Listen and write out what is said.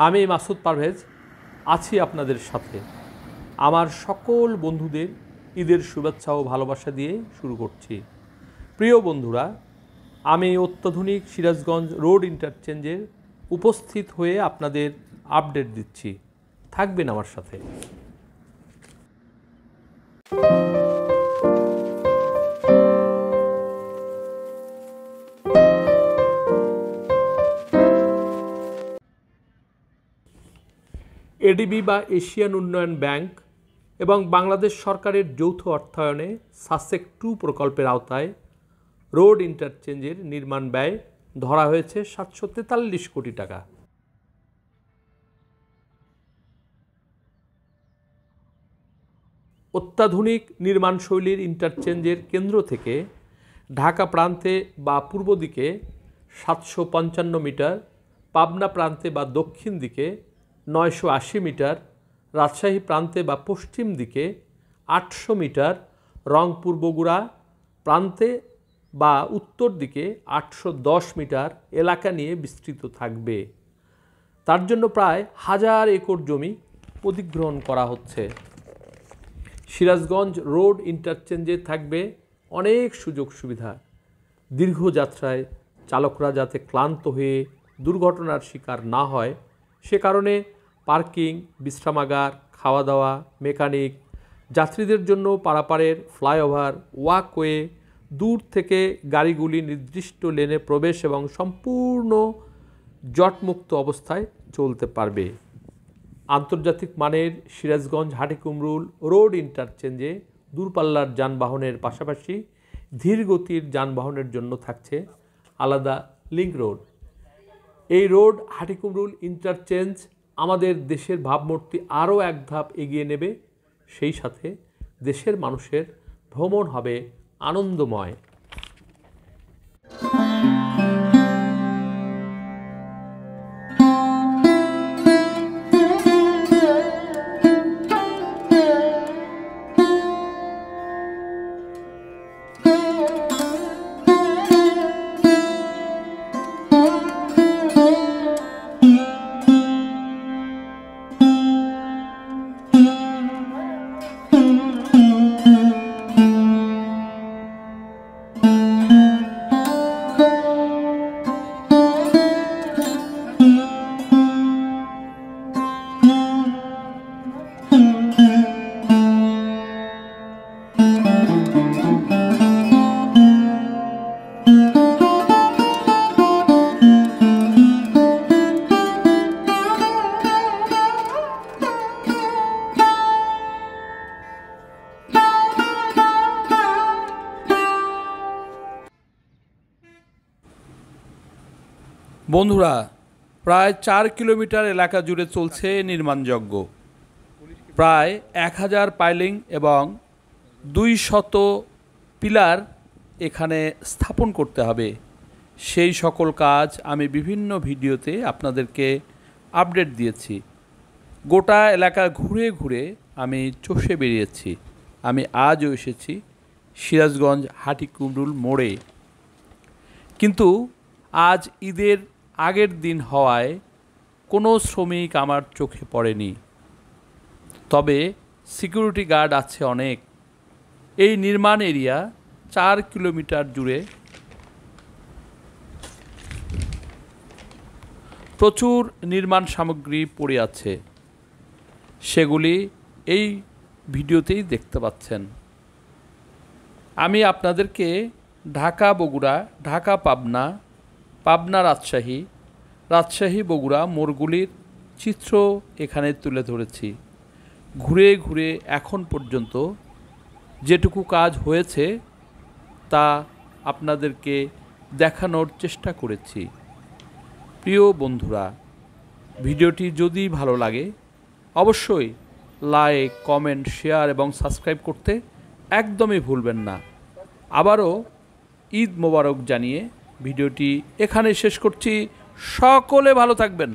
আমি মাসুদ পারভেজ আছি আপনাদের সাথে। আমার সকল বন্ধুদের ঈদের শুভেচ্ছা ও ভালোবাসা দিয়ে শুরু করছি। প্রিয় বন্ধুরা, আমি অত্যাধুনিক সিরাজগঞ্জ রোড ইন্টারচেঞ্জের উপস্থিত হয়ে আপনাদের আপডেট দিচ্ছি। থাকবেন আমার সাথে। এডিবি বা এশিয়ান উন্নয়ন ব্যাংক এবং বাংলাদেশ সরকারের যৌথ অর্থায়নে সাসেক 2 প্রকল্পের আওতায় রোড ইন্টারচেঞ্জের নির্মাণ ব্যয় ধরা হয়েছে 743 কোটি টাকা। অত্যাধুনিক নির্মাণশৈলীর ইন্টারচেঞ্জের কেন্দ্র থেকে ঢাকা প্রান্তে বা পূর্ব দিকে 755 মিটার, পাবনা প্রান্তে বা দক্ষিণ দিকে 980 মিটার, রাজশাহী প্রান্তে বা পশ্চিম দিকে 800 মিটার, রংপুর বগুড়া প্রান্তে বা উত্তর দিকে 810 মিটার এলাকা নিয়ে বিস্তৃত থাকবে। তার জন্য প্রায় 1000 একর জমি অধিগ্রহণ করা হচ্ছে। সিরাজগঞ্জ রোড ইন্টারচেঞ্জে থাকবে অনেক সুযোগ সুবিধা। দীর্ঘ যাত্রায় চালকরা যাতে ক্লান্ত হয়ে দুর্ঘটনার শিকার না হয় সে কারণে পার্কিং, বিশ্রামাগার, খাওয়া দাওয়া, মেকানিক, যাত্রীদের জন্য পারাপারের ফ্লাইওভার, ওয়াকওয়ে, দূর থেকে গাড়িগুলি নির্দিষ্ট লেনে প্রবেশ এবং সম্পূর্ণ জটমুক্ত অবস্থায় চলতে পারবে। আন্তর্জাতিক মানের সিরাজগঞ্জ হাটিকুমরুল রোড ইন্টারচেঞ্জে দূরপাল্লার যানবাহনের পাশাপাশি ধীরগতির যানবাহনের জন্য থাকছে আলাদা লিংক রোড। এই রোড হাটিকুমরুল ইন্টারচেঞ্জ আমাদের দেশের ভাবমূর্তি আরও এক ধাপ এগিয়ে নেবে, সেই সাথে দেশের মানুষের ভ্রমণ হবে আনন্দময়। বন্ধুরা, প্রায় 4 কিলোমিটার এলাকা জুড়ে চলছে নির্মাণযজ্ঞ। প্রায় 1000 পাইলিং এবং 200 পিলার এখানে স্থাপন করতে হবে। সেই সকল কাজ আমি বিভিন্ন ভিডিওতে আপনাদেরকে আপডেট দিয়েছি। গোটা এলাকা ঘুরে ঘুরে আমি চষে বেরিয়েছি। আমি আজও এসেছি সিরাজগঞ্জ হাটিকুমরুল মোড়ে, কিন্তু আজ ঈদের আগের দিন হওয়ায় কোনো শ্রমিক আমার চোখে পড়েনি। তবে সিকিউরিটি গার্ড আছে অনেক। এই নির্মাণ এরিয়া 4 কিলোমিটার জুড়ে প্রচুর নির্মাণ সামগ্রী পড়ে আছে, সেগুলি এই ভিডিওতেই দেখতে পাচ্ছেন। আমি আপনাদেরকে ঢাকা বগুড়া, ঢাকা পাবনা, পাবনা রাজশাহী, রাজশাহী বগুড়া মোড়গুলির চিত্র এখানে তুলে ধরেছি। ঘুরে ঘুরে এখন পর্যন্ত যেটুকু কাজ হয়েছে তা আপনাদেরকে দেখানোর চেষ্টা করেছি। প্রিয় বন্ধুরা, ভিডিওটি যদি ভালো লাগে অবশ্যই লাইক, কমেন্ট, শেয়ার এবং সাবস্ক্রাইব করতে একদমই ভুলবেন না। আবারও ঈদ মোবারক জানিয়ে ভিডিওটি এখানে শেষ করছি। সকলে ভালো থাকবেন।